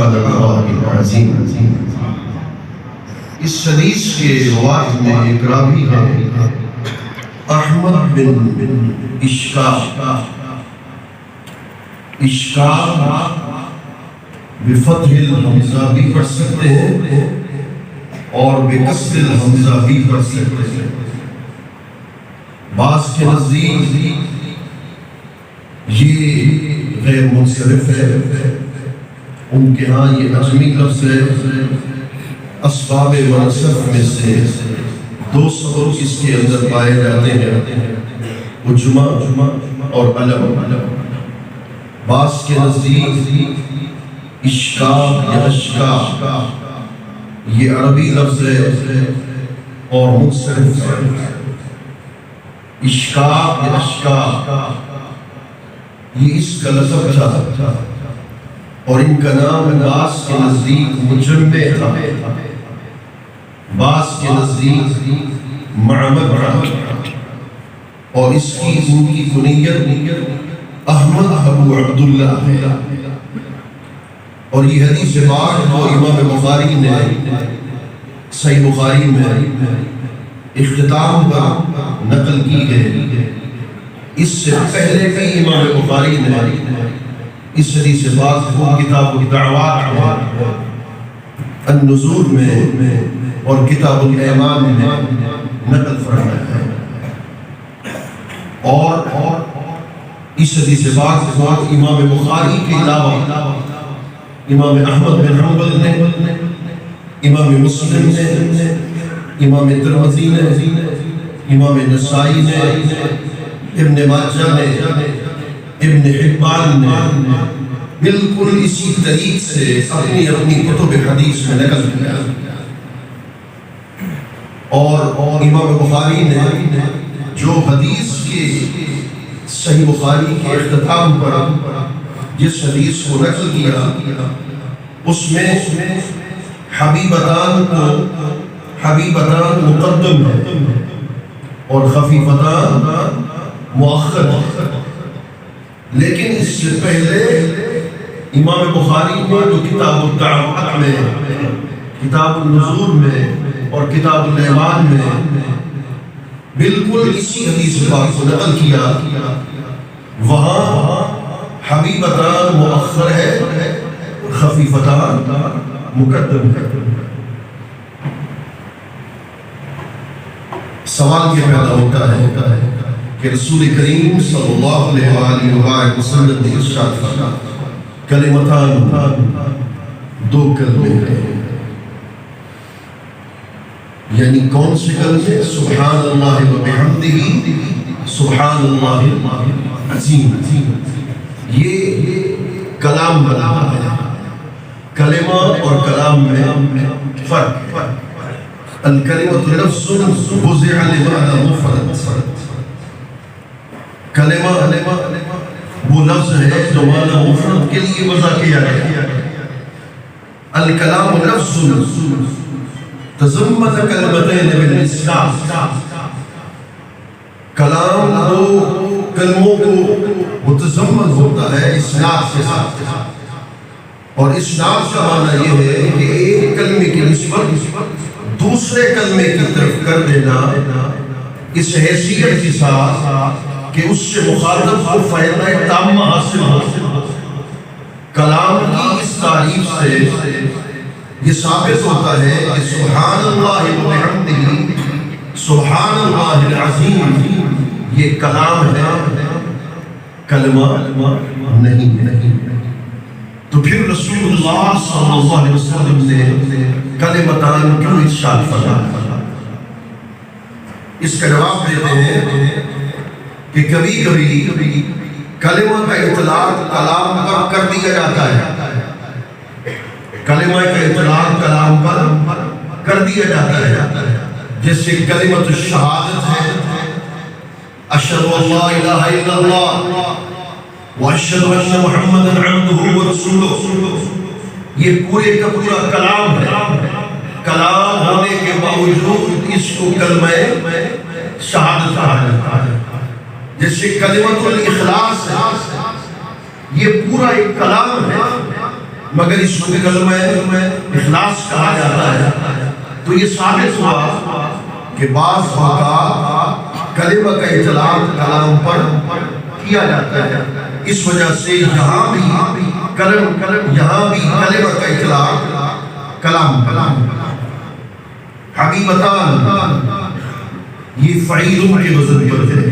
سبحان اللہ العظیم۔ اس حدیث کے روایت میں ایک راوی ہے احمد بن اشکاق، اشکاق بفتح الحمزہ بھی پڑھ سکتے ہیں اور بکسر الحمزہ بھی پڑھ سکتے ہیں۔ بعض کے نزدیک یہ غیر منصرف ہے، ان کے ہاں یہ عجمی لفظ ہے۔ اسباب منصرف میں سے دو سبب اس کے اندر پائے جاتے ہیں، عجمہ اور علم۔ بعض کے نزدیک اشکاق یا اشکاق یہ عربی لفظ ہے اور منصرف ہے۔ اشکاق یا اشکاق یہ اس کا لقب تھا اور ان کا نام بعض کے نزدیک مجمع تھا، بعض کے نزدیک معمر تھا، اور اس کی ان کی کنیت احمد ابو عبداللہ ہے۔ اور یہ حدیث پاک جو امام بخاری نے صحیح بخاری میں اختتام پر نقل کی ہے، اس سے پہلے بھی امام بخاری نے اس حدیث پاک کو کتاب الدعوات میں، النذور میں اور کتاب الایمان میں نقل فرمایا ہے۔ اور اس حدیث پاک کو امام بخاری کے علاوہ امام احمد بن حنبل نے، امام مسلم نے، امام ترمذی نے، امام نسائی نے، ابن ماجہ نے، ابن حبان نے بالکل اسی طریق سے اپنی کتب حدیث میں نقل کیا۔ اور امام بخاری نے جو حدیث کے صحیح بخاری کے اختتام پر جس حدیث کو نقل کیا، اس میں حبیبتان مقدم ہے اور خفیفتان مؤخر ہے۔ لیکن اس سے پہلے امام بخاری نے جو کتاب الدعوات میں، کتاب النذور میں اور کتاب الایمان میں بالکل اسی حدیث پاک کو نقل کیا، وہاں حبیبتان مؤخر ہے، خفیفتان مقدم ہے۔ سوال یہ پیدا ہوتا ہے کہ رسول کریم صلی اللہ علیہ وآلہ وسلم نے ارشاد فرمایا کلمتان، دو کلمے ہیں، یعنی کون سے کلمے؟ سبحان اللہ و بحمدہ، سبحان اللہ العظیم۔ یہ کلام بناتا ہے۔ کلمہ اور کلام میں فرق ہے۔ الکلمۃ لفظ وضع لمعنى مفرد، کلمہ وہ لفظ ہے جو معنی مفرد کے لیے وضع کیا گیا۔ الکلام لفظ تضمن کلمتین بالاسناد، کلام دو کلموں کو متضمن ہوتا ہے اسناد کے ساتھ، اور اسناد کا معنی یہ ہے کہ ایک کلمے کی نسبت دوسرے کلمے کی طرف کر دینا اس حیثیت کے ساتھ کہ اس سے مخاطب کو فائدہ تامہ حاصل ہو۔ کلام کی اس تعریف سے یہ ثابت ہوتا ہے کہ سبحان اللہ و بحمدہ، سبحان اللہ العظیم یہ کلام ہے، کلمہ نہیں ہے۔ تو پھر رسول اللہ صلی اللہ علیہ وسلم نے کلمتان کیوں ارشاد فرمایا؟ اس کا جواب دیتے ہیں کہ کبھی کبھی کلمہ کا اطلاق کلام پر کر دیا جاتا ہے، کلمہ کا اطلاق کلام پر کر دیا جاتا ہے، جیسے کلمۃ الشہادت ہے، اشہد ان لا الہ الا اللہ واشہد ان محمدا عبدہ ورسولہ، یہ پورے کا پورا کلام ہے۔ کلام ہونے کے باوجود اس کو کلمہ شہادت کہا جاتا ہے۔ جیسے کلمۃ الاخلاص ہے، یہ پورا ایک کلام ہے، مگر اس کو کلمہ اخلاص کہا جاتا ہے۔ تو یہ ثابت ہوا کہ بعض اوقات کلمہ کا اطلاق کلام پر کیا جاتا ہے، اس وجہ سے یہاں بھی کلمہ کا اطلاق کلام۔ حبیبتان یہ فعیل کے وزن پر ہے۔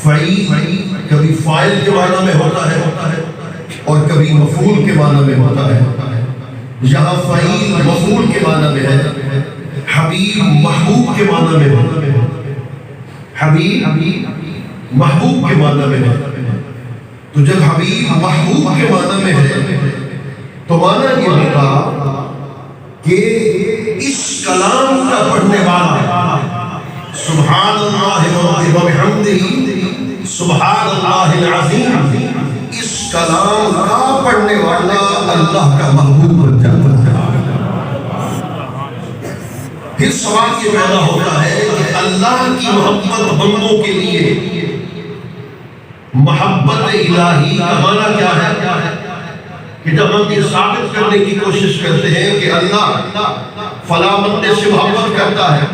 فعیل کبھی فاعل کے معنی میں ہوتا ہے اور کبھی مفعول کے معنی میں ہوتا ہے۔ یہاں فعیل مفعول کے معنی میں ہے، حبیب محبوب کے معنی میں ہے۔ حبیب محبوب کے معنی میں ہے۔ تو جب حبیب محبوب کے معنی میں ہے تو معنی یہ ہوگا کہ اس کلام کا پڑھنے والا سبحان اللہ و بحمدہ سبحان اللہ العظیم، اس کلام کا پڑھنے والا اللہ کا محبوب بن جاتا ہے۔ پھر سوال یہ پیدا ہوتا ہے کہ اللہ کی محبت بندوں کے لیے محبت الہی کا معنی کیا ہے؟ کہ جب ہم یہ ثابت کرنے کی کوشش کرتے ہیں کہ اللہ فلاں بندے سے محبت کرتا ہے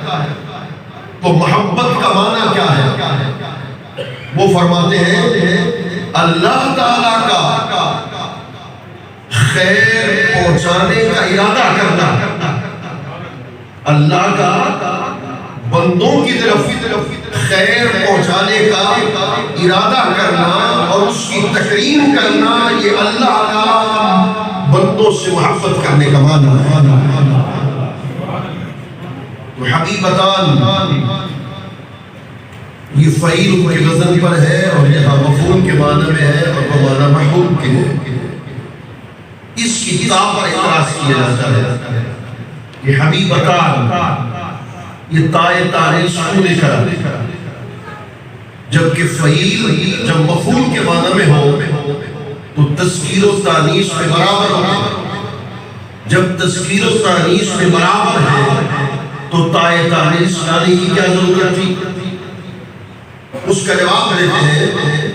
تو محبت کا معنی کیا ہے؟ وہ فرماتے ہیں اللہ تعالیٰ کا خیر پہنچانے کا ارادہ کرنا، اللہ کا بندوں کی طرف خیر پہنچانے کا ارادہ کرنا اور اس کی تکریم کرنا، یہ اللہ کا بندوں سے محبت کرنے کا معنی ہے۔ تو حبیبتان یہ فعیل کے وزن پر ہے اور یہاں مفعول کے معنی میں ہے اور وہ معنی محبوب کے ہے۔ اس کی کتاب پر اعتراض کیا جاتا ہے کہ حبیبتان یہ تائے تانیث کیوں لکھا ہے؟ جبکہ فعیل جب مفعول کے معنی میں ہو تو تذکیر و تانیث میں برابر ہوگا۔ جب تذکیر و تانیث میں برابر ہے تو تائے تانیث لانے کی کیا ضرورت تھی؟ اس کا جواب دیتے ہیں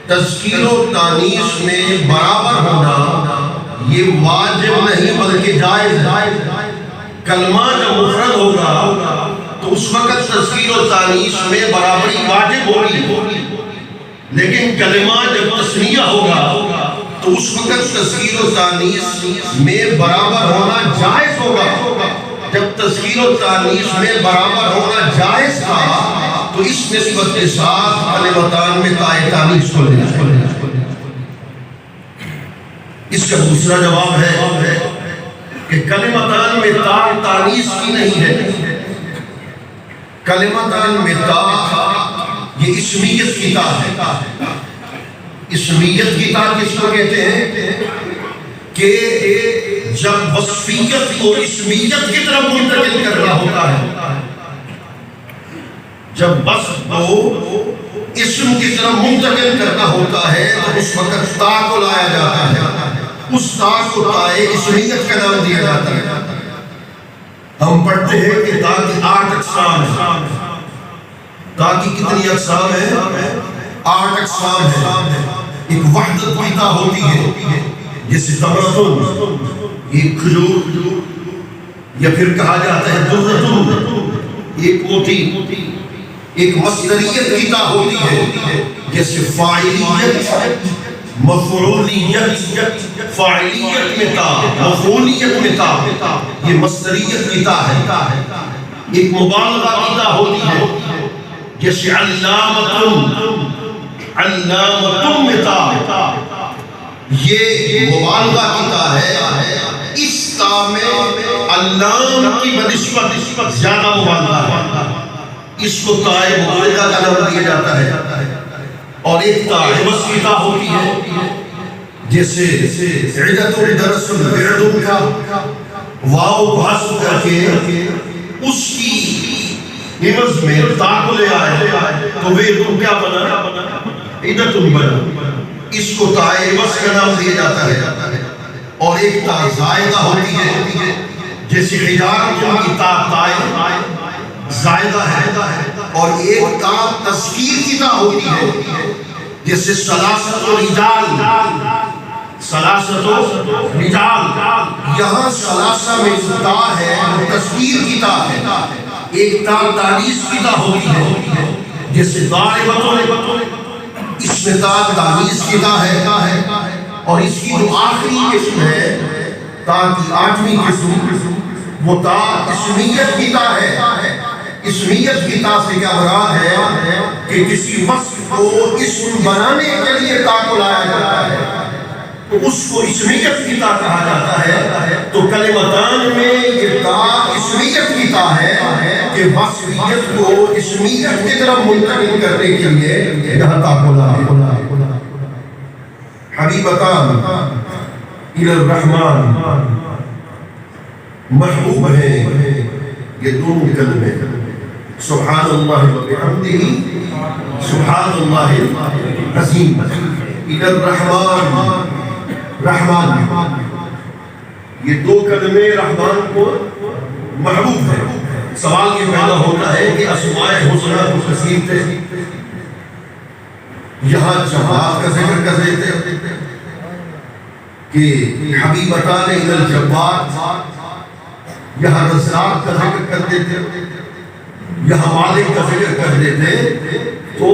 تذکیر و تانیث میں برابر ہونا یہ واجب نہیں بلکہ جائز ہے۔ کلمہ جب مفرد ہوگا تو اس وقت تذکیر و تانیث میں برابری واجب ہوگی، لیکن کلمہ جب تثنیہ ہوگا تو اس وقت تذکیر و تانیث میں برابر ہونا جائز ہوگا۔ جب تذکیر و تانیث میں برابر ہونا جائز تھا تو اس نسبت کے ساتھ کلمتان میں تائے تانیث کو لے جائے۔ اس کا دوسرا جواب ہے کہ کلمتان میں تائے تانیث کی نہیں ہے۔ کلمتان میں تا یہ اسمیت کی تا ہے۔ اسمیت کی تا کس کو کہتے ہیں؟ کہ جب وصفیت کو اسمیت کی طرف منتقل کرنا ہوتا ہے، جب وصف کو اسم کی طرف منتقل کرنا ہوتا ہے تو اس وقت تا کو لایا جاتا ہے، اس تا کو تائے اسمیت کا نام دیا جاتا ہے۔ ہم پڑھتے ہیں کہ تا کی 8 اقسام ہیں۔ تا کی کتنی اقسام ہیں؟ 8 اقسام ہیں۔ ایک وحدت کی تا ہوتی ہے جیسے تمرتن، ایک کھجور، یا پھر کہا جاتا ہے درتن، ایک اوٹی۔ ایک مصدریت کی تا ہوتی ہے جیسے فاعلیت، مفعولیت، فاعلیت میں تا، مفعولیت میں تا، یہ مصدریت کی تا ہے۔ ایک مبالغہ کی تا ہوتی ہے جیسے علامتن، علامتن میں تا، یہ مبالغہ کی تا ہے۔ اس تا میں علام کی بنسبت زیادہ مبالغہ ہے، اس کو تائے مبالغہ کا نام دیا جاتا ہے۔ اور ایک تا عوض کی تا ہوتی ہے جیسے عدت درس البعد کا واو بحث کر کے اس کی عوض میں تا کو لے آئے تو وہ کیا بنا؟ عدت بنا۔ اس کو تائے عوض کا نام دیا جاتا ہے۔ اور ایک تا زائدہ ہوتی ہے جیسے حجارتن کی تا تائے زائدہ ہے، اور ایک تا تذکیر کی تا ہوتی ہے جیسے ثلاثۃ الرجال، سلاست رجال، یہاں سلاسہ میں جو تا ہے وہ تصویر کی تا ہے، ایک تا تانیث کی تا ہوتی ہے جیسے داربتوں، اس میں تا تانیث کی تا ہے، اور اس کی جو آخری قسم ہے تا کی 8ویں قسم وہ تا اسمیت کی تا ہے۔ اسمیت کی تا سے کیا مراد ہے کہ کسی وصف کو اسم بنانے کے لیے تا کو لایا جاتا ہے تو اس کو اسمیت کی تا کہا جاتا ہے۔ تو کلمتان میں یہ تا اسمیت کی تا ہے کہ وصفیت کو اسمیت کی طرف منتقل کرنے کے لیے یہاں تا کو لایا۔ حبیبتان الی الرحمن، محبوب ہیں یہ دونوں کلمے، سبحان اللہ و بحمدہ، سبحان اللہ العظیم۔ الی الرحمن، رحمان، یہ دو کلمے رحمان کو محبوب ہیں۔ سوال یہ پیدا ہوتا ہے کہ اسماء حسنہ کو کثیر تھے، یہاں جواب کا ذکر کر دیتے کہ حبیبتان الی الجبار، یہاں رزاق کا ذکر کر دیتے، یہاں مالک کا ذکر کر دیتے، تو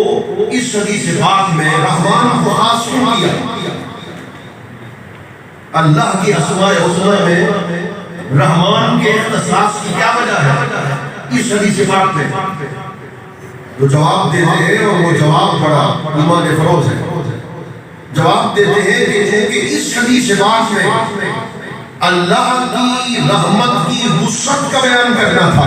اس حدیث پاک میں رحمان کو خاص کیوں کیا؟ اللہ کی اسماء حسنہ میں رحمان کے اختصاص کی کیا وجہ ہے اس حدیث پاک میں؟ تو جواب دیتے ہیں، اور وہ جواب بڑا ایمان فروز ہے۔ جواب دیتے ہیں کہ اس حدیث پاک میں اللہ کی رحمت کی وسعت کا بیان کرنا تھا،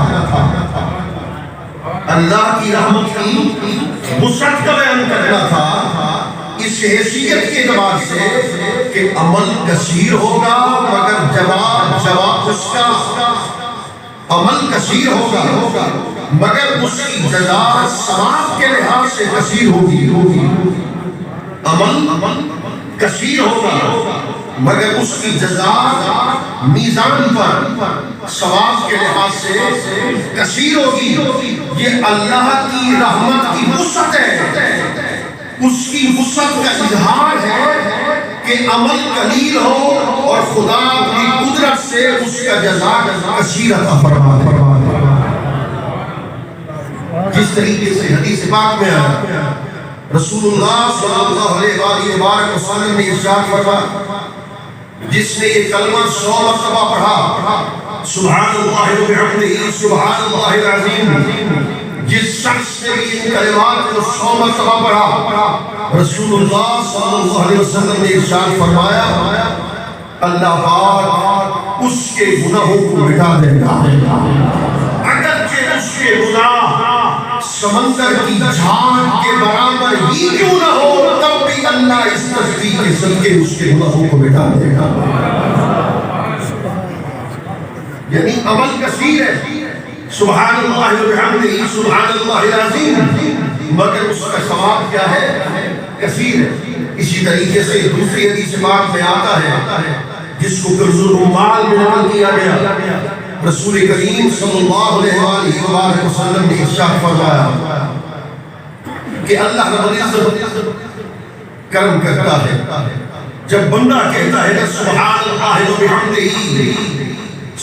اللہ کی رحمت کی وسعت کا بیان کرنا تھا، اس حیثیت کے اعتبار سے کہ عمل کثیر ہوگا مگر جواب اس کا عمل کثیر ہوگا مگر اس کی جزا ثواب کے لحاظ سے کثیر ہوگی۔ عمل کثیر ہوگا مگر اس کی جزا میزان پر ثواب کے لحاظ سے کثیر ہوگی۔ یہ اللہ کی رحمت کی وسعت ہے، اس کی وسعت کا اظہار ہے کہ عمل قلیل ہو اور خدا کی قدرت سے اس کا جزا کثیر عطا فرمائے۔ جس طریقے سے حدیث پاک میں آیا، رسول اللہ صلی اللہ علیہ وآلہ وسلم نے ارشاد فرمایا، جس نے یہ کلمہ 100 مرتبہ پڑھا، سبحان اللہ و بحمدہ، سبحان اللہ العظیم، جس شخص نے بھی ان کلمات کو 100 مرتبہ پڑھا، رسول اللہ صلی اللہ علیہ وسلم نے ارشاد فرمایا، اللہ پاک اس کے گناہوں کو مٹا دے گا، اگرچہ اس کے گناہ سمندر کی جھاگ کے برابر ہی کیوں نہ ہو، تب بھی اللہ اس تصدیق کے صدقے اس کے گناہوں کو مٹا دے گا۔ یعنی عمل کثیر ہے، سبحان اللہ و بحمدہ، سبحان اللہ العظیم، مگر اس کا ثواب کیا ہے؟ کثیر ہے۔ اسی طریقے سے دوسری حدیث پاک میں آتا ہے جس کو کنز العمال میں نقل کیا گیا، رسول کریم صلی اللہ علیہ وآلہ وسلم نے ارشاد فرمایا کہ اللہ رب العزت کرم کرتا ہے جب بندہ کہتا ہے سبحان اللہ و بحمدہ،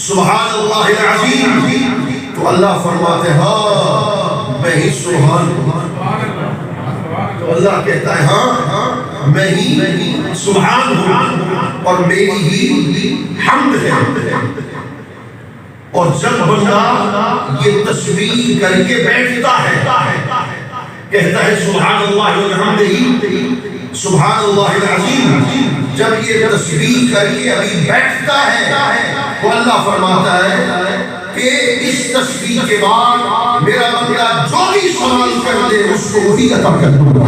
سبحان اللہ العظیم، تو اللہ فرماتے ہیں ہاں میں ہی سبحان ہوں، تو اللہ کہتا ہے ہاں میں ہی سبحان ہوں اور میری ہی حمد ہے۔ اور جب بندہ یہ تسبیح کر کے بیٹھتا ہے، کہتا ہے سبحان اللہ وبحمدہ، سبحان اللہ العظیم، جب یہ تسبیح کر کے ابھی بیٹھتا ہے تو اللہ فرماتا ہے کہ اس تسبیح کے بعد میرا بندہ جو بھی سوال کر دے اس کو وہی عطا کر دوں گا۔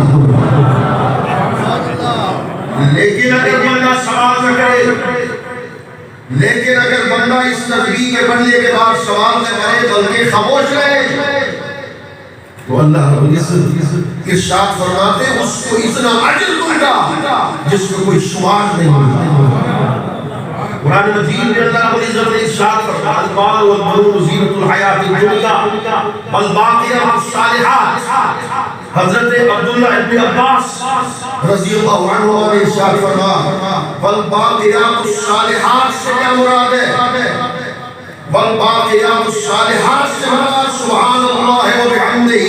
لیکن اگر بندہ سوال نہ کرے، لیکن اگر بندہ اس تسبیح کے پڑھنے کے بعد سوال نہ کرے بلکہ خاموش رہے، تو اللہ رب العزت ارشاد فرماتے ہیں اس کو اتنا اجر دوں گا جس میں کوئی شمار نہیں ہوگا۔ قرآن مجید میں اللہ رب العزت نے ارشاد فرمایا المال والبنون زینۃ الحیات الدنیا والباقیات الصالحات۔ حضرت عبداللہ ابن عباس رضی اللہ عنہ نے ارشاد فرمایا والباقیات الصالحات سے کیا مراد ہے؟ والباقیات الصالحات سے مراد سبحان اللہ و بحمدہ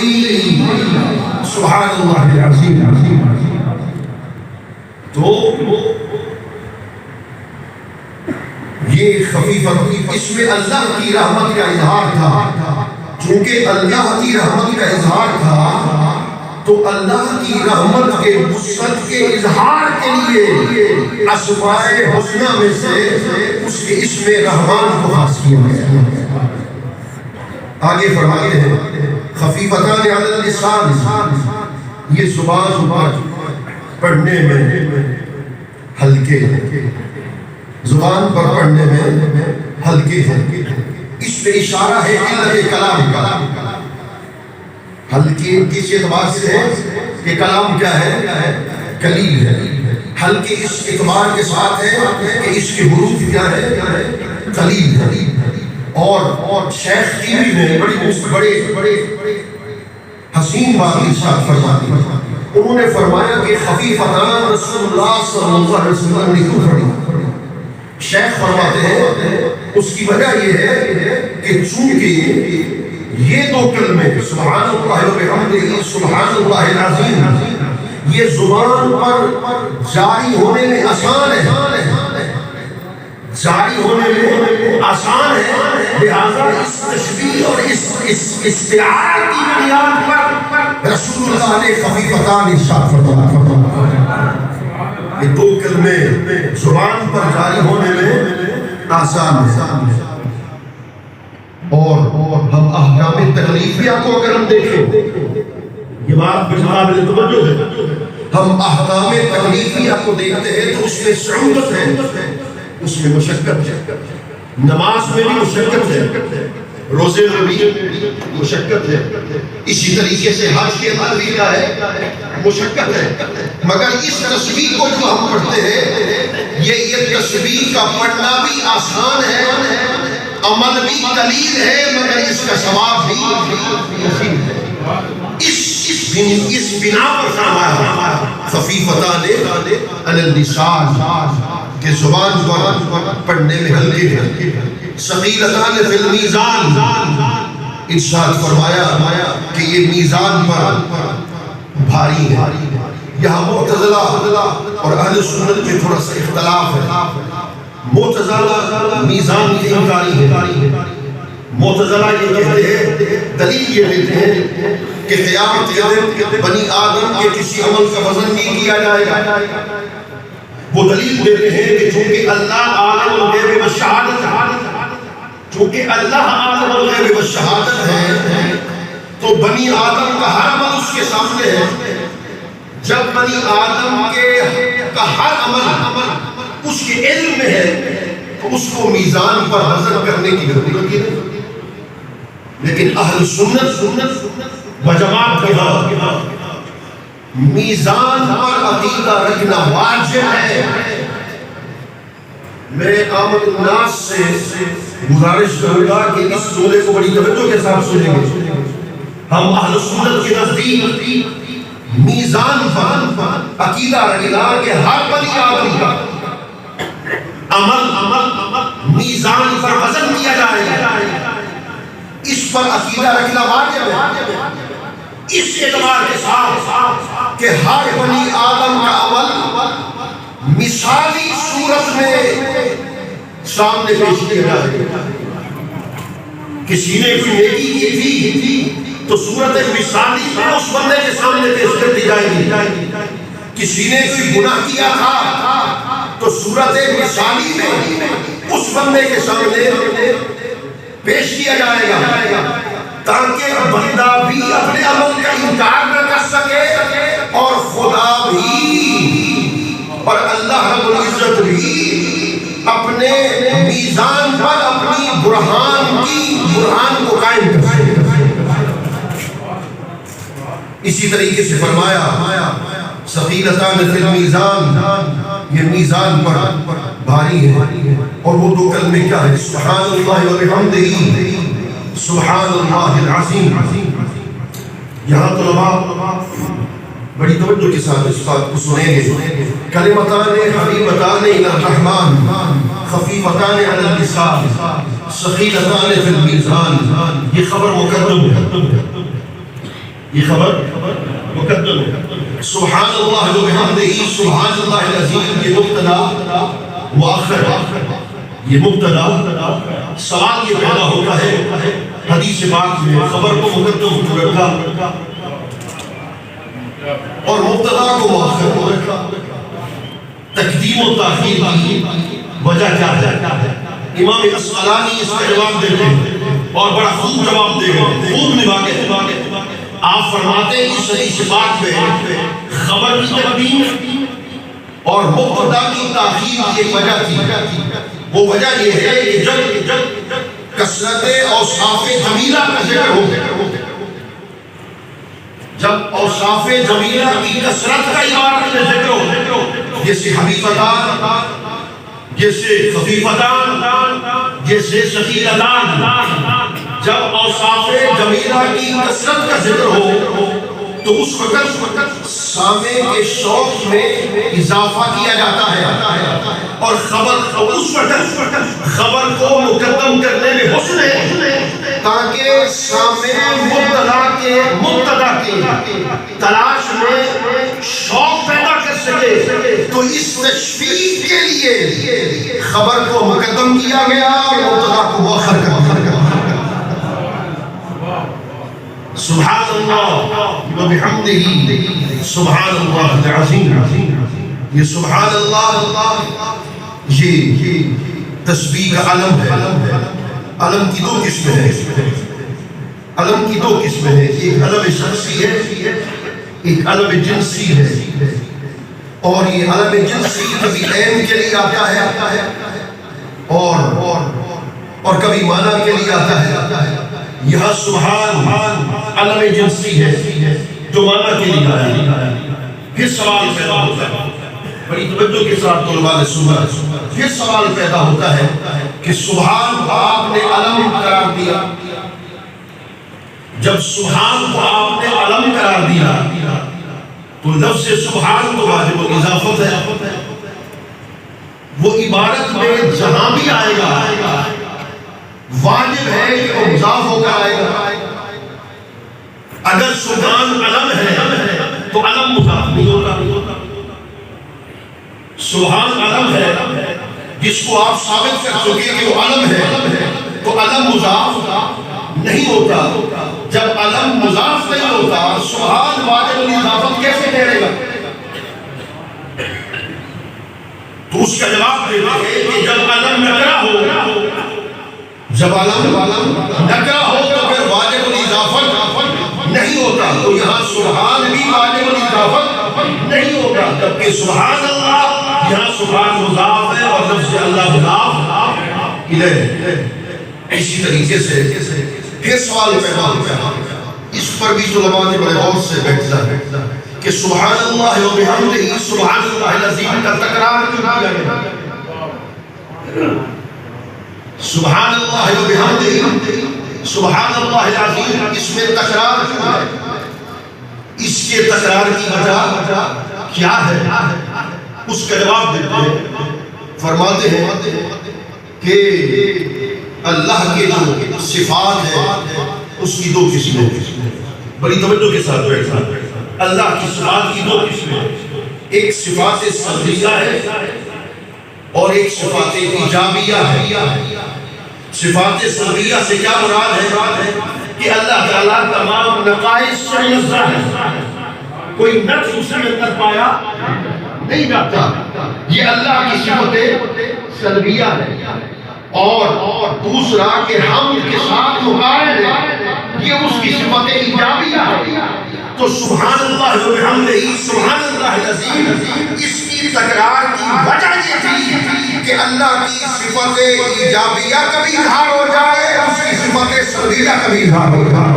سبحان اللہ العظیم. تو یہ خفیفت اس میں اللہ کی رحمت کا اظہار تھا. چونکہ اللہ کی رحمت کا اظہار تھا تو اللہ کی رحمت کے وسعت کے اظہار کے لیے اسماء حسنہ میں سے اس کے اسم رحمان کو خاص کیا گیا. آگے فرماتے ہیں خفیفتان علی اللسان، یہ زبان پر پڑھنے میں ہلکے ہیں، زبان پر پڑھنے میں ہلکے ہیں. اس پہ اشارہ ہے قلت کلام کا. ہلکے کس اعتبار سے ہے کہ کلام کیا ہے؟ قلیل ہے. ہلکے اس اعتبار کے ساتھ ہے کہ اس کے حروف کیا ہے؟ قلیل ہے. اور شیخ طیبی نے بڑے حسین بات ارشاد فرمائی. انہوں نے فرمایا کہ خفیفتان رسول اللہ صلی اللہ علیہ وسلم نے کیوں پڑھی؟ شیخ فرماتے ہیں اس کی وجہ یہ ہے کہ چونکہ یہ دو کلمے سبحان اللہ و بحمدہ سبحان اللہ العظیم یہ زبان پر جاری ہونے میں آسان ہے، جاری ہونے میں آسان ہے. لہذا اس تشبیہ اور اس استعارہ کی بنیاد پر رسول اللہ نے خفیفتان ارشاد فرمایا. یہ دو کلمے زبان پر جاری ہونے میں آسان ہے. اور ہم احکام تکلیفیہ کو اگر ہم دیکھیں، یہ بات بڑی قابل توجہ ہے، ہم احکام تکلیفیہ کو دیکھتے ہیں تو اس میں صعوبت ہے، اس میں مشقت ہے. نماز میں بھی مشقت ہے، روزے میں بھی مشقت ہے. اسی طریقے سے حج کے اندر بھی کیا ہے؟ مشقت ہے. مگر اس تسبیح کو جو ہم پڑھتے ہیں یہ تسبیح کا پڑھنا بھی آسان ہے، عمل بھی قلیل ہے، مگر اس کا ثواب بھی عظیم ہے. اس بنا پر فرمایا خفیفتان علی اللسان کہ زبان پر پڑھنے میں ہلکے ہیں. ثقیلتان فی المیزان، ارشاد فرمایا کہ یہ میزان پر بھاری ہے. یہاں معتزلہ اور اہل سنت میں تھوڑا سا اختلاف ہے. معتزلہ میزان کی انکاری ہے. معتزلہ یہ کہتے ہیں، دلیل یہ دیتے ہیں کہ قیامت کے دن بنی آدم کے کسی عمل کا وزن نہیں کیا جائے گا. وہ دلیل دیتے ہیں کہ چونکہ اللہ عالم الغیب والشہادت ہے، چونکہ اللہ عالم الغیب والشہادت ہے تو بنی آدم کا ہر عمل اس کے سامنے ہے. جب بنی آدم کا ہر عمل اس کے علم میں ہے تو اس کو میزان پر وزن کرنے کی ضرورت ہے. لیکن اہل سنت وجماعت کے ہاں میزان پر عقیدہ رکھنا واجب ہے. میں آمد الناس سے گزارش کروں گا کہ اس سورے کو بڑی توجہ کے ساتھ سنیں گے. ہم اہل سنت کے نزدیک میزان پر عقیدہ رکھنا کہ ہر بنی آدمی کا عمل میزان پر وزن کیا جائے گا، اس پر عقیدہ رکھنا واجب ہے. اس اعتبار کے ساتھ کہ ہر بنی آدم کا عمل مثالی صورت میں سامنے پیش کیا جائے گا. کسی نے کوئی نیکی کی تھی تو صورت مثالی میں اس بندے کے سامنے پیش کر دی جائے گی. کسی نے کوئی گناہ کیا تھا تو صورت مثالی میں اس بندے کے سامنے پیش کیا جائے گا تاکہ بندہ بھی اپنے عمل کا انکار نہ کر سکے اور خدا بھی اور اللہ رب العزت بھی اپنے میزان پر اپنی برہان کو قائم کر سکے. اسی طریقے سے فرمایا ثقیلتان فی المیزان، یہ میزان پر بھاری ہے. اور وہ دو کلمے کیا ہے؟ سبحان اللہ و بحمدہ سبحان اللہ العظیم. یہاں طلباء بڑی توجہ کے ساتھ اس بات کو سنیں گے. کلمتان حبیبتان الی الرحمن خفیفتان علی اللسان ثقیلتان فی المیزان. یہ خبر مقدم ہے، یہ خبر مقدم ہے. سبحان اللہ و بحمدہ سبحان اللہ العظیم یہ مبتدا مؤخر، یہ مبتدا. سوال یہ پیدا ہوتا ہے حدیث پاک میں خبر کو مقدم کیوں رکھا اور مبتدا کو مؤخر کیوں رکھا؟ تقدیم و تاخیر کی وجہ کیا ہے؟ امام عسقلانی اس کا جواب دیتے ہیں اور بڑا خوب جواب دے گئے، خوب نبھاتے. آپ فرماتے ہیں اس حدیث پاک میں خبر کی تقدیم اور مبتدا کی تاخیر کی ایک وجہ تھی. وہ وجہ یہ ہے کہ جب کثرت اوصاف جمیلہ کا ذکر ہو، جب اوصاف جمیلہ کی کثرت کا عبارت میں ذکر ہو، جیسے حبیبتان، جیسے خفیفتان، جیسے ثقیلتان، جب اوصاف جمیلہ کی کثرت کا ذکر ہو تو اس وقت سامع کے شوق میں اضافہ کیا جاتا ہے اور اس وقت خبر کو مقدم کرنے میں حسن ہے تاکہ سامع مبتدا کی تلاش میں شوق پیدا کر سکے. تو اس تشویق کے لیے خبر کو مقدم کیا گیا اور مبتدا کو مؤخر کر دیا. سبحان اللہ و بحمدہ سبحان اللہ العظیم. یہ سبحان اللہ یہ تسبیح کا علم ہے. علم کی دو قسمیں ہیں، علم کی دو قسمیں ہیں. ایک علم شخصی ہے، ایک علم جنسی ہے. اور یہ علم جنسی کبھی عین کے لیے آتا ہے اور کبھی معنی کے لیے آتا ہے. یہاں سبحان علم جنسی ہے جو معنی کے لیے آیا. پھر سوال پیدا ہوتا ہے، بڑی توجہ کے ساتھ طلباء نے سنا. پھر سوال پیدا ہوتا ہے کہ سبحان کو آپ نے علم قرار دیا. جب سبحان کو آپ نے علم قرار دیا تو لفظ سبحان تو واجب الاضافت ہے. وہ عبارت میں جہاں بھی آئے گا واجب ہے کہ وہ مضاف ہو کر آئے گا. اگر سبحان علم ہے تو علم مضاف نہیں ہوتا. سبحان علم ہے جس کو آپ ثابت کر چکے کہ وہ علم ہے تو علم مضاف نہیں ہوتا. جب علم مضاف نہیں ہوتا سبحان واجب الاضافت کیسے ٹھہرے گا؟ تو اس کا جواب دینا ہے کہ جب علم نکرہ ہو، جب علم نکرہ ہو تو پھر واجب الاضافت نہیں ہوتا. تو یہاں سبحان بھی واجب الاضافت نہیں ہوگا، جبکہ سبحان اللہ یہاں سبحان مضاف ہے اور لفظ اللہ مضاف الیہ. اسی طریقے سے پھر سوال پیدا ہوتا ہے، اس پر بھی علماء نے بڑے غور سے بحث ہے کہ سبحان اللہ و بحمدہ سبحان اللہ العظیم کا تکرار کیوں کیا گیا؟ سبحان اللہ و بحمدہ سبحان اللہ العظیم اس میں تکرار کیوں ہے؟ اس کے تکرار کی وجہ کیا ہے؟ اس کا جواب دیتے ہیں. فرماتے ہیں کہ اللہ کے جو صفات ہیں اس کی دو قسمیں ہیں. بڑی توجہ کے ساتھ بیٹھنا. اللہ کی صفات کی دو قسمیں ہیں، ایک صفات سلبیہ ہے اور ایک صفات ایجابیہ ہے. صفات سلبیہ سے کیا مراد ہے کہ اللہ تعالیٰ تمام نقائص سے منزہ ہے، کوئی نقص اس میں اندر پایا نہیں جاتا. یہ اللہ کی صفت سلبیہ ہے. اور دوسرا کہ ہم کے ساتھ مقابل ہے، یہ اس کی صفت ایجابیہ ہے. تو سبحان اللہ و بحمدہ سبحان اللہ العظیم اس کی تکرار کی وجہ یہ تھی کہ اللہ کی صفت ایجابیہ کبھی اظہار ہو جائے، اس کی صفت سلبیہ کبھی اظہار ہو جائے.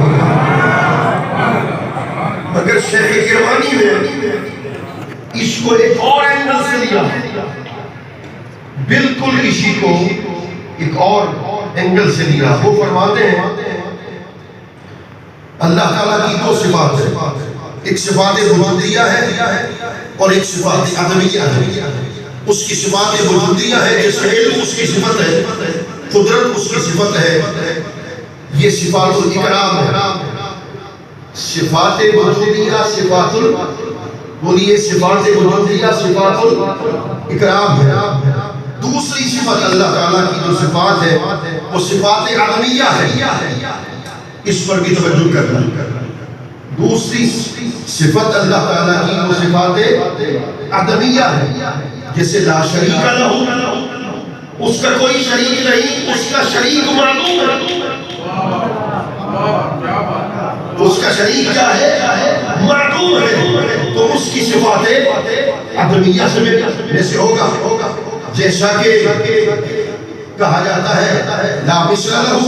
مگر شیخ کرمانی نے اس کو ایک اور اینگل سے لیا، بالکل اسی کو ایک اور اینگل سے لیا. وہ فرماتے ہیں اللہ تعالیٰ کی دو صفات ہیں، ایک صفات وجودیہ ہے اور ایک صفات عدمیہ ہے۔ اس کی صفات وجودیہ ہے جیسے علم اس کی صفت ہے، قدرت اس کی صفت ہے، یہ صفات الاکرام ہے۔ صفات وجودیہ بولیے صفات وجودیہ صفات الاکرام ہے۔ دوسری صفت اللہ تعالیٰ کی جو صفات ہے وہ صفات عدمیہ ہے، اس پر بھی توجہ کرنا۔ دوسری صفت اللہ تعالیٰ کی وہ صفات عدمیہ ہے، جیسے لا شریک لہ، اس کا کوئی شریک نہیں، اس کا شریک معلوم ہے، اس کا شریک کیا ہے؟ معدوم ہے۔ تو اس کی صفات عدمیہ میں سے ہوگا، جیسا کہ کہا جاتا ہے لا مثل لہ،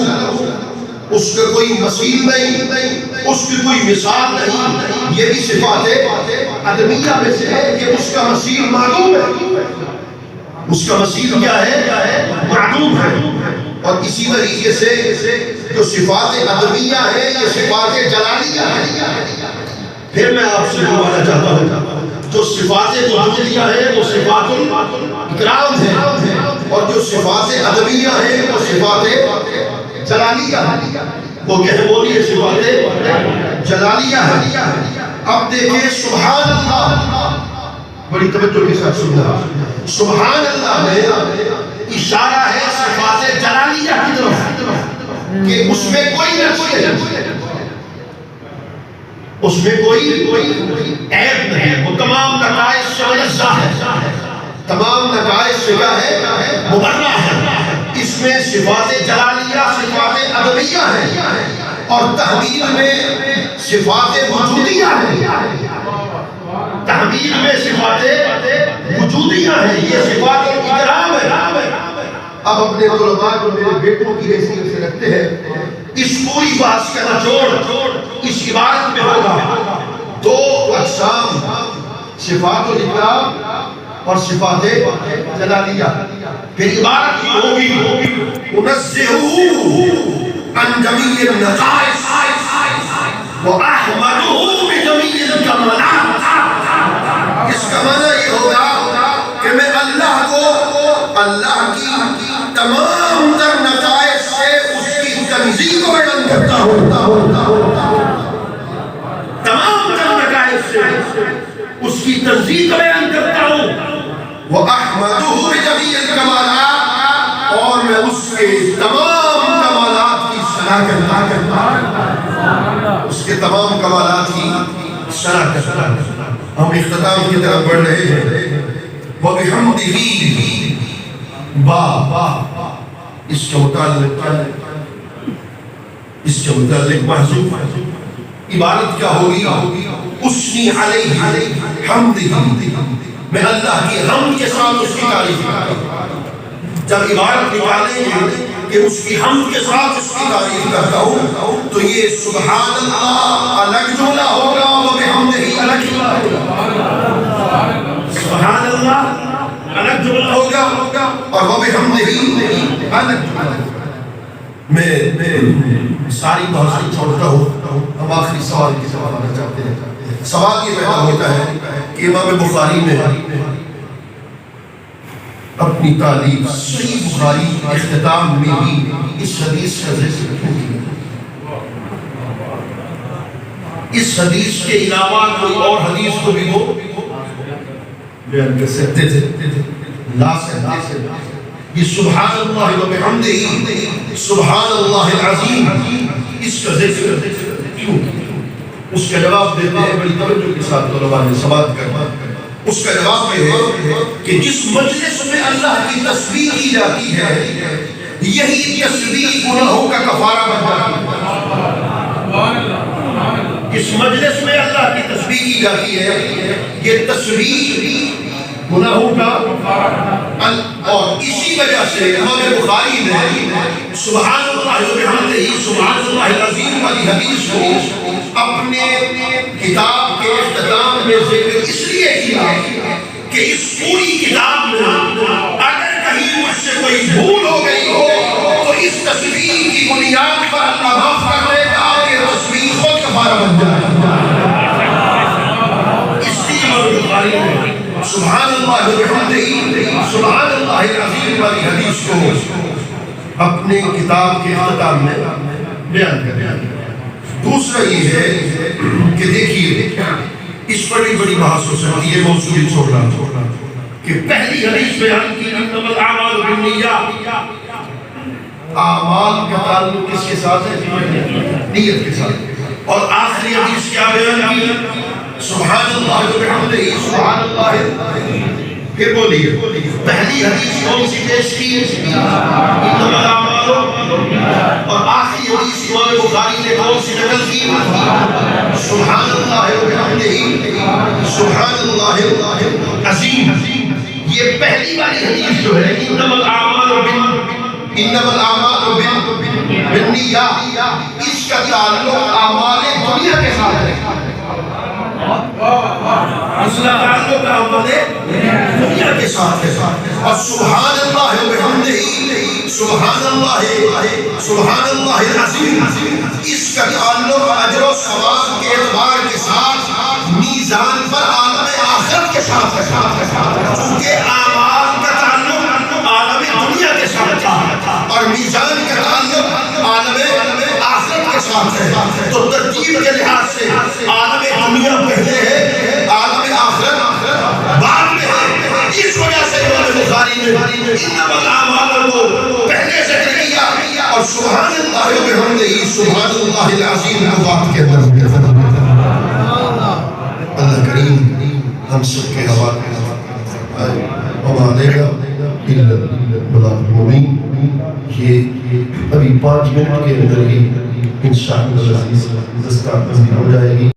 اس کا کوئی مثیل نہیں، اس کی کوئی مثال نہیں، یہ بھی صفات عدمیہ میں سے ہے کہ اس کا مثیل معدوم ہے، اس کا مثیل کیا ہے؟ معدوم ہے۔ اور اسی طریقے سے جو صفات عدمیہ ہے یہ صفات جلالیہ ہے۔ پھر میں آپ سے بتانا چاہتا ہوں جو صفات وجودیہ ہے وہ صفات الاکرام ہے، اور جو صفات عدمیہ ہے وہ صفات جلالیہ ہے۔ وہ کہہ بولیے صفات جلالیہ ہے۔ اب دیکھیں سبحان اللہ، بڑی توجہ کے ساتھ سننا، سبحان اللہ میں اشارہ ہے صفات جلالیہ کی طرف کہ اس میں کوئی نقص نہیں، اس میں کوئی عیب نہیں، وہ تمام نقائص سے منزہ ہے، تمام نقائص سے کیا ہے؟ مبرہ ہے۔ اس میں صفات جلالیہ صفات عدمیہ ہے، اور تحمیل میں صفات وجودیہ ہے، تحمیل میں صفات وجودیہ ہے، یہ صفات الاکرام ہے۔ اب اپنے طلباء جو میرے بیٹوں کی حیثیت سے رکھتے ہیں، اس پوری بحث کا نچوڑ اس عبارت میں ہوگا، دو اقسام، صفات الاکرام اور صفات جلالیہ۔ پھر عبارت کی ہوگی انزہو عن جمیع النقائص واحمدہ بجمیع الکمالات۔ اس کا معنی یہ ہوگا کہ میں اللہ کو اللہ کی تمام تر نقائص سے اس کی تنزیہ کو بیان کرتا ہوں، تمام تر نقائص سے اس کی تنزیہ کو بیان کرتا ہوں، وَأَحْمَدُهُ بِجَمِيعِ الْكَمَالَاتِ، اور میں اس کے تمام کمالات کی صلاح کرتا ہوں، اس کے تمام کمالات کی صلاح کرتا ہوں۔ ہم اختتام کی طرف بڑھ رہے ہیں۔ وَبِحَمْدِهِ اس کے متعلق محذوف عبارت کیا ہوگی؟ اسنی علیہ حمدہ، میں اللہ کی حمد کے ساتھ اس کی تعریف کرتا ہوں۔ جب عبارت نکالیں گے کہ اس کی حمد کے ساتھ اس کی تعریف کرتا ہوں تو یہ سبحان اللہ الگ جملہ ہوگا، وبحمدہ الگ جملہ ہوگا، سبحان اللہ الگ جملہ ہوگا اور وبحمدہ الگ جملہ۔ میں ساری بحث چھوڑتا ہوں، ہم آخری سوال کی جواب دینا چاہتے ہیں۔ سوال یہ پیدا ہوتا ہے کہ امام بخاری نے اپنی تعلیف صحیح بخاری اختتام میں ہی اس حدیث کا ذکر کیوں کیا؟ اس حدیث کے علاوہ کوئی اور حدیث کو بھی وہ بیان کر سکتے تھے، لا سکتے تھے۔ یہ سبحان اللہ و بحمدہ سبحان اللہ العظیم، اس کا ذکر کیوں کیا؟ اس کا جواب دیتے ہیں بڑی توجہ کے ساتھ طلباء نے سوال کرنا۔ اس کا جواب یہ ہے کہ جس مجلس میں اللہ کی تسبیح کی جاتی ہے یہی تسبیح گناہوں کا کفارہ بن جاتی ہے۔ جس مجلس میں اللہ کی تسبیح کی جاتی ہے یہ تسبیح گناہوں کا، اور اسی وجہ سے امام بخاری نے سبحان اللہ وبحمدہ سبحان اللہ العظیم والی حدیث کو اپنے کتاب کے اختتام میں ذکر اس لیے کیا کہ اس پوری کتاب میں اگر کہیں مجھ سے کوئی بھول ہو گئی ہو تو اس تسبیح کی بنیاد پر اللہ معاف کر دے گا، یہ تسبیح خود کفارہ بن جائے گا۔ سبحان اللہ وبحمدہ سبحان اللہ العظیم والی حدیث کو اپنے کتاب کے اختتام میں بیان کریں۔ دوسرا یہ ہے کہ دیکھیے اس پر بھی بڑی بحث ہو سکتی ہے، موضوع چھوڑ رہا کہ پہلی حدیث بیان کی انما الاعمال بالنیات، اعمال کا تعلق کس کے ساتھ ہے؟ نیت کے ساتھ۔ اور آخری حدیث کیا بیان کی؟ سبحان اللہ وبحمدہ سبحان اللہ۔ پھر بولیے پہلی حدیث کون سی پیش کی؟ انما الاعمال، اور آخری حدیث امام بخاری نے کون سی نقل کی؟ سبحان اللہ وبحمدہ سبحان اللہ العظیم۔ یہ پہلی والی حدیث جو ہے انما الاعمال بالنیات، اس کا تعلق اعمال دنیا کے ساتھ ہے۔ اس کا تعلق اعمال دنیا کے ساتھ ہے۔ اور سبحان اللہ وبحمدہ سبحان اللہ العظیم، اس کا تعلق اجر و ثواب کے اعتبار کے ساتھ میزان پر عالم آخرت کے ساتھ ہے، کیونکہ اعمال کا تعلق عالم دنیا کے ساتھ تھا اور میزان کا تعلق عالم آخرت کے ساتھ ہے۔ تو ترتیب کے لحاظ سے عالم دنیا پہلے ہے، عالم آخرت بعد میں ہے۔ اس وجہ سے امام بخاری نے انما الاعمال کو پہلے ذکر کیا اور سبحان اللہ وبحمدہ سبحان اللہ العظیم کو بعد کے اندر ذکر کیا۔ اللہ کریم ہم سب کے حوالے وما علینا الا البلاغ المبین۔ یہ ابھی 5 منٹ کے اندر ہی انشاءاللہ العزیز دستار تنظیم ہو جائے گی۔